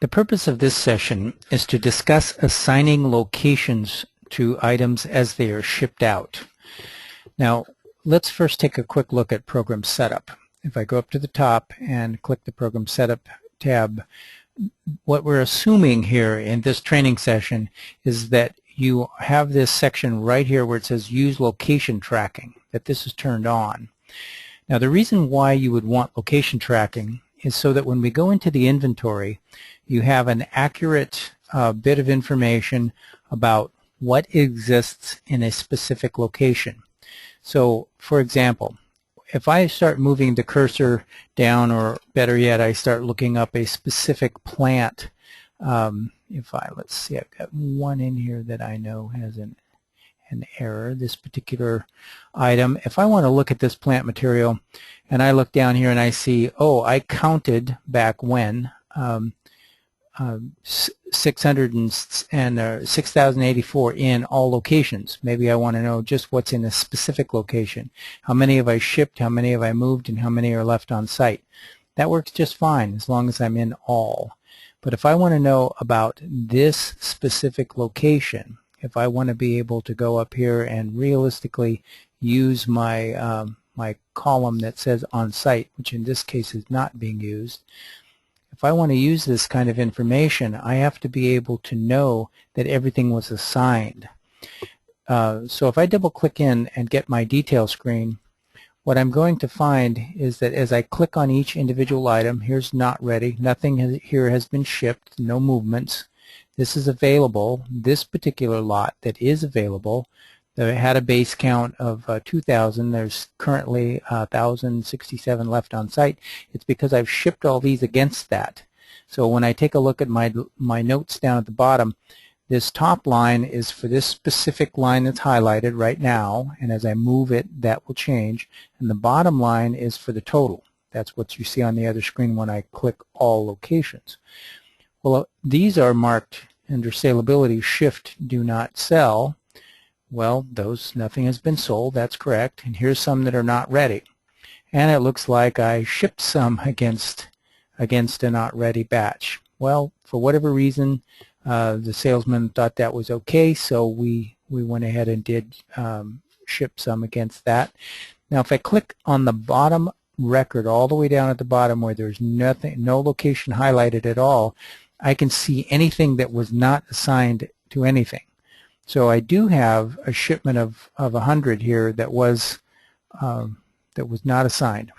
The purpose of this session is to discuss assigning locations to items as they are shipped out. Now, let's first take a quick look at Program Setup. If I go up to the top and click the Program Setup tab, what we're assuming here in this training session is that you have this section right here where it says Use Location Tracking, that this is turned on. Now, the reason why you would want location tracking is so that when we go into the inventory, you have an accurate bit of information about what exists in a specific location. So, for example, if I start moving the cursor down, or better yet, I start looking up a specific plant, let's see, I've got one in here that I know has an error, this particular item. If I want to look at this plant material and I look down here and I see, oh, I counted back when 6,084 in all locations. Maybe I want to know just what's in a specific location. How many have I shipped, how many have I moved, and how many are left on site. That works just fine as long as I'm in all. But if I want to know about this specific location, if I want to be able to go up here and realistically use my my column that says on site, which in this case is not being used, if I want to use this kind of information, I have to be able to know that everything was assigned. So if I double click in and get my detail screen, what I'm going to find is that as I click on each individual item, here's not ready, nothing here has been shipped, no movements. This is available, this particular lot that is available, that had a base count of 2,000. There's currently 1,067 left on site. It's because I've shipped all these against that. So when I take a look at my notes down at the bottom, this top line is for this specific line that's highlighted right now, and as I move it, that will change. And the bottom line is for the total. That's what you see on the other screen when I click all locations. Well, these are marked under salability, shift, do not sell. Well, nothing has been sold, that's correct. And here's some that are not ready. And it looks like I shipped some against a not ready batch. Well, for whatever reason, the salesman thought that was okay, so we went ahead and did ship some against that. Now, if I click on the bottom record all the way down at the bottom where there's nothing, no location highlighted at all, I can see anything that was not assigned to anything. So I do have a shipment of 100 here that was not assigned.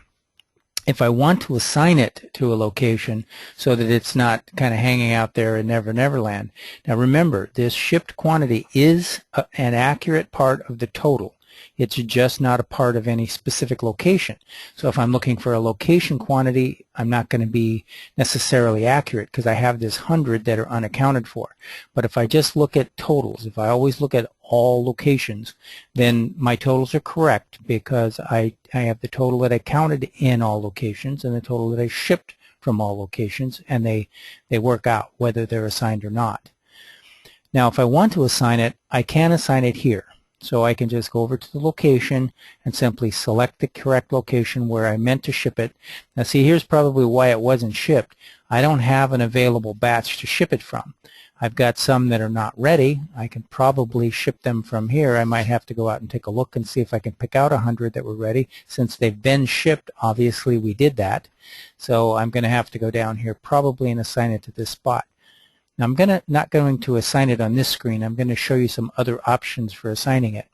If I want to assign it to a location so that it's not kind of hanging out there in Never Never Land. Now remember, this shipped quantity is an accurate part of the total. It's just not a part of any specific location. So if I'm looking for a location quantity, I'm not going to be necessarily accurate because I have this 100 that are unaccounted for. But if I just look at totals, if I always look at all locations, then my totals are correct because I have the total that I counted in all locations and the total that I shipped from all locations, and they work out whether they're assigned or not. Now if I want to assign it, I can assign it here. So I can just go over to the location and simply select the correct location where I meant to ship it. Now see, here's probably why it wasn't shipped. I don't have an available batch to ship it from. I've got some that are not ready. I can probably ship them from here. I might have to go out and take a look and see if I can pick out 100 that were ready. Since they've been shipped, obviously we did that. So I'm going to have to go down here probably and assign it to this spot. Now I'm not going to assign it on this screen. I'm going to show you some other options for assigning it.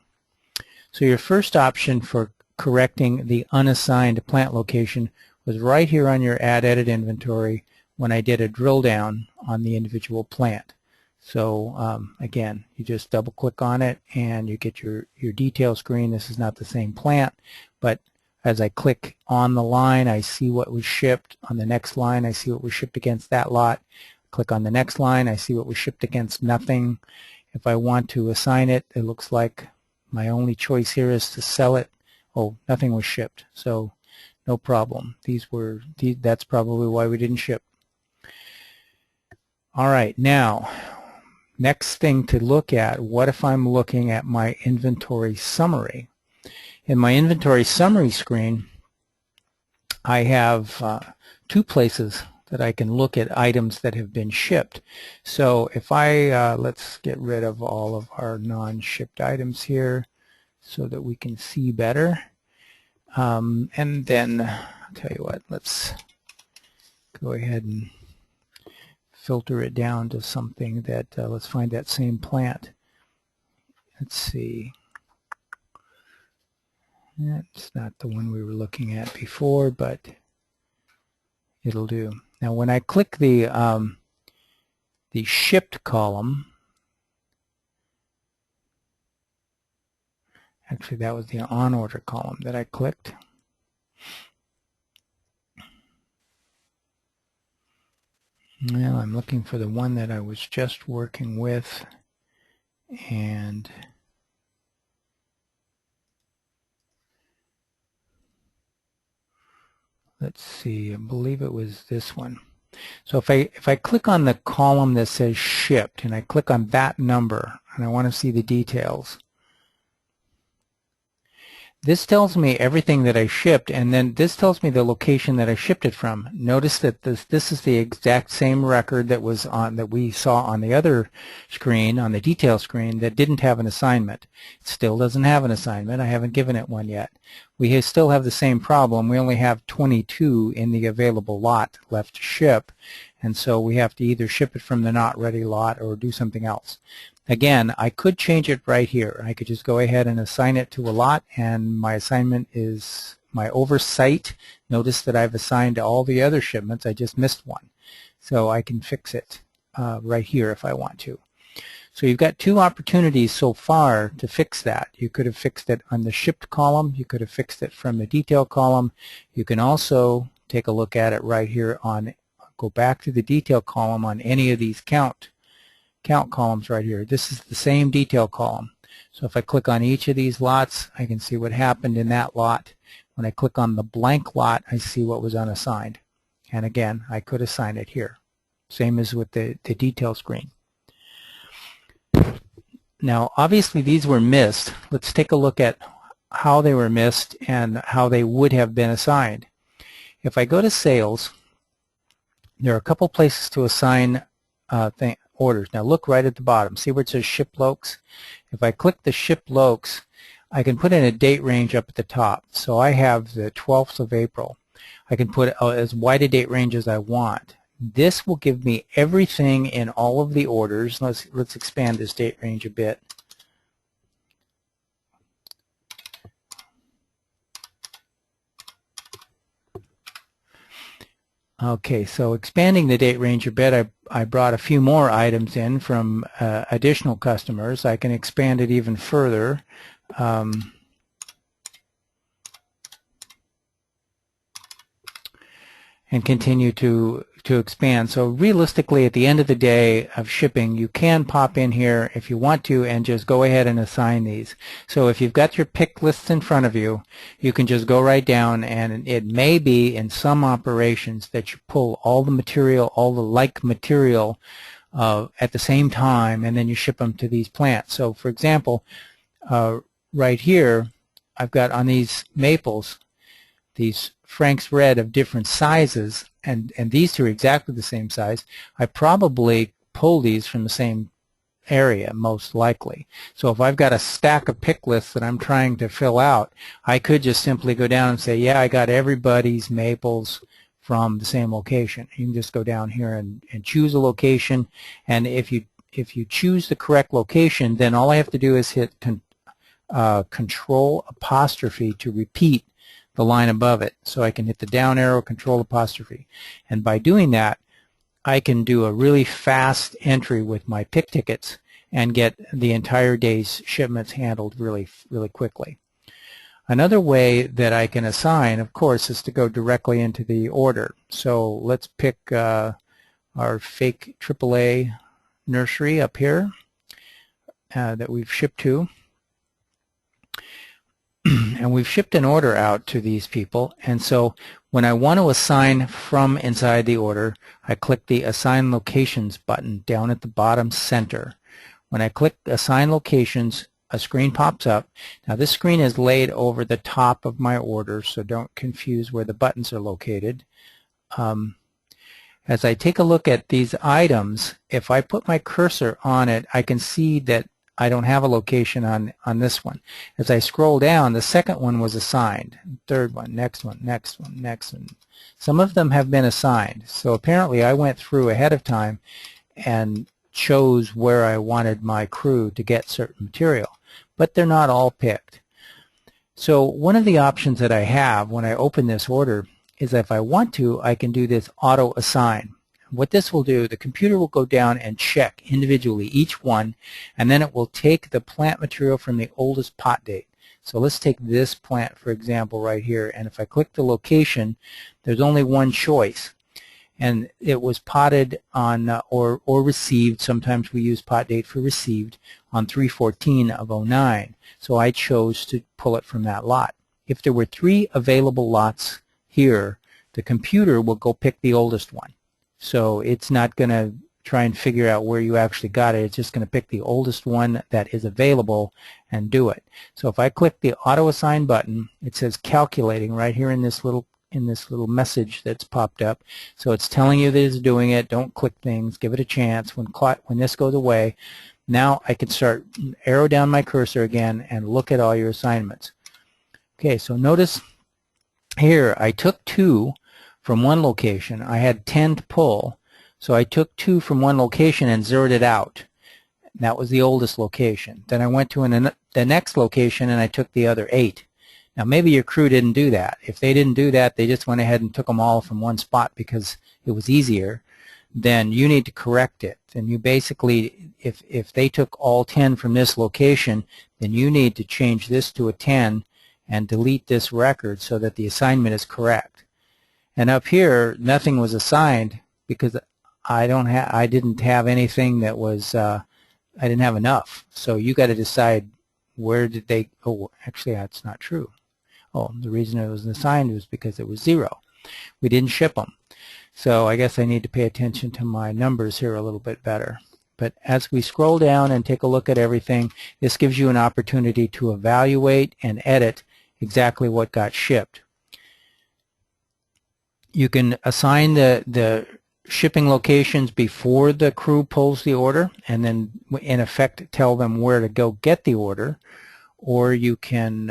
So your first option for correcting the unassigned plant location was right here on your Add Edit Inventory when I did a drill down on the individual plant. So again, you just double click on it and you get your detail screen. This is not the same plant, but as I click on the line, I see what was shipped. On the next line, I see what was shipped against that lot. Click on the next line, I see what was shipped against nothing. If I want to assign it, it looks like my only choice here is to sell it. Oh, nothing was shipped, so no problem. That's probably why we didn't ship. All right, now, next thing to look at, what if I'm looking at my inventory summary? In my inventory summary screen, I have two places that I can look at items that have been shipped. So if I, let's get rid of all of our non-shipped items here so that we can see better. And then, I'll tell you what, let's go ahead and filter it down to something that, let's find that same plant. Let's see. That's not the one we were looking at before, but it'll do. Now when I click the shipped column, actually that was the on order column that I clicked. Well, I'm looking for the one that I was just working with, and let's see, I believe it was this one. So if I click on the column that says shipped and I click on that number and I want to see the details, this tells me everything that I shipped, and then this tells me the location that I shipped it from. Notice that this is the exact same record that was on that we saw on the other screen, on the detail screen, that didn't have an assignment. It still doesn't have an assignment. I haven't given it one yet. We still have the same problem. We only have 22 in the available lot left to ship, and so we have to either ship it from the not ready lot or do something else. Again, I could change it right here. I could just go ahead and assign it to a lot, and my assignment is my oversight. Notice that I've assigned all the other shipments. I just missed one. So I can fix it right here if I want to. So you've got two opportunities so far to fix that. You could have fixed it on the shipped column. You could have fixed it from the detail column. You can also take a look at it right here on, go back to the detail column on any of these count columns right here. This is the same detail column. So if I click on each of these lots, I can see what happened in that lot. When I click on the blank lot, I see what was unassigned. And again, I could assign it here. Same as with the detail screen. Now, obviously these were missed. Let's take a look at how they were missed and how they would have been assigned. If I go to sales, there are a couple places to assign orders. Now look right at the bottom. See where it says ship locs? If I click the ship locs, I can put in a date range up at the top. So I have the 12th of April. I can put as wide a date range as I want. This will give me everything in all of the orders. Let's expand this date range a bit. Okay, so expanding the date range a bit, I brought a few more items in from additional customers. I can expand it even further. And continue to expand. So realistically, at the end of the day of shipping, you can pop in here if you want to and just go ahead and assign these. So if you've got your pick lists in front of you, you can just go right down, and it may be in some operations that you pull all the material, all the like material at the same time, and then you ship them to these plants. So for example, right here, I've got on these maples, these Frank's Red of different sizes, and these two are exactly the same size. I probably pull these from the same area, most likely. So if I've got a stack of pick lists that I'm trying to fill out, I could just simply go down and say, yeah, I got everybody's maples from the same location. You can just go down here and choose a location, and if you choose the correct location, then all I have to do is hit Control apostrophe to repeat the line above it. So I can hit the down arrow, Control apostrophe. And by doing that, I can do a really fast entry with my pick tickets and get the entire day's shipments handled really quickly. Another way that I can assign, of course, is to go directly into the order. So let's pick our fake AAA nursery up here that we've shipped to. And we've shipped an order out to these people, and so when I want to assign from inside the order, I click the Assign Locations button down at the bottom center. When I click Assign Locations, a screen pops up. Now this screen is laid over the top of my order, so don't confuse where the buttons are located. As I take a look at these items, if I put my cursor on it, I can see that I don't have a location on this one. As I scroll down, the second one was assigned. Third one, next one, next one, next one. Some of them have been assigned. So apparently I went through ahead of time and chose where I wanted my crew to get certain material. But they're not all picked. So one of the options that I have when I open this order is that if I want to, I can do this auto assign. What this will do, the computer will go down and check individually each one, and then it will take the plant material from the oldest pot date. So let's take this plant, for example, right here, and if I click the location, there's only one choice. And it was potted on, or received, sometimes we use pot date for received, on 3/14 of 09. So I chose to pull it from that lot. If there were 3 available lots here, the computer will go pick the oldest one. So it's not going to try and figure out where you actually got it. It's just going to pick the oldest one that is available and do it. So if I click the auto assign button, it says calculating right here in this little message that's popped up. So it's telling you that it's doing it. Don't click things. Give it a chance. When this goes away, now I can start arrow down my cursor again and look at all your assignments. Okay, so notice here I took 2 from one location. I had 10 to pull, so I took 2 from one location and zeroed it out. That was the oldest location. Then I went to the next location and I took the other 8. Now maybe your crew didn't do that. If they didn't do that, they just went ahead and took them all from one spot because it was easier, then you need to correct it. And you basically, if they took all 10 from this location, then you need to change this to a 10 and delete this record so that the assignment is correct. And up here, nothing was assigned because I didn't have anything that was, I didn't have enough. So you got to decide where did they, oh, actually that's not true. Oh, the reason it was assigned was because it was 0. We didn't ship them. So I guess I need to pay attention to my numbers here a little bit better. But as we scroll down and take a look at everything, this gives you an opportunity to evaluate and edit exactly what got shipped. You can assign the shipping locations before the crew pulls the order and then in effect tell them where to go get the order, or you can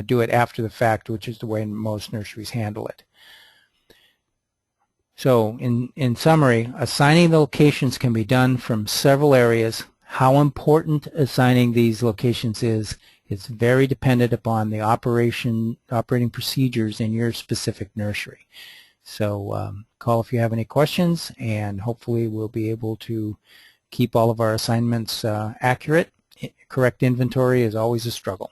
do it after the fact, which is the way most nurseries handle it. So in summary, assigning the locations can be done from several areas. How important assigning these locations is very dependent upon the operating procedures in your specific nursery. So call if you have any questions, and hopefully we'll be able to keep all of our assignments accurate. Correct inventory is always a struggle.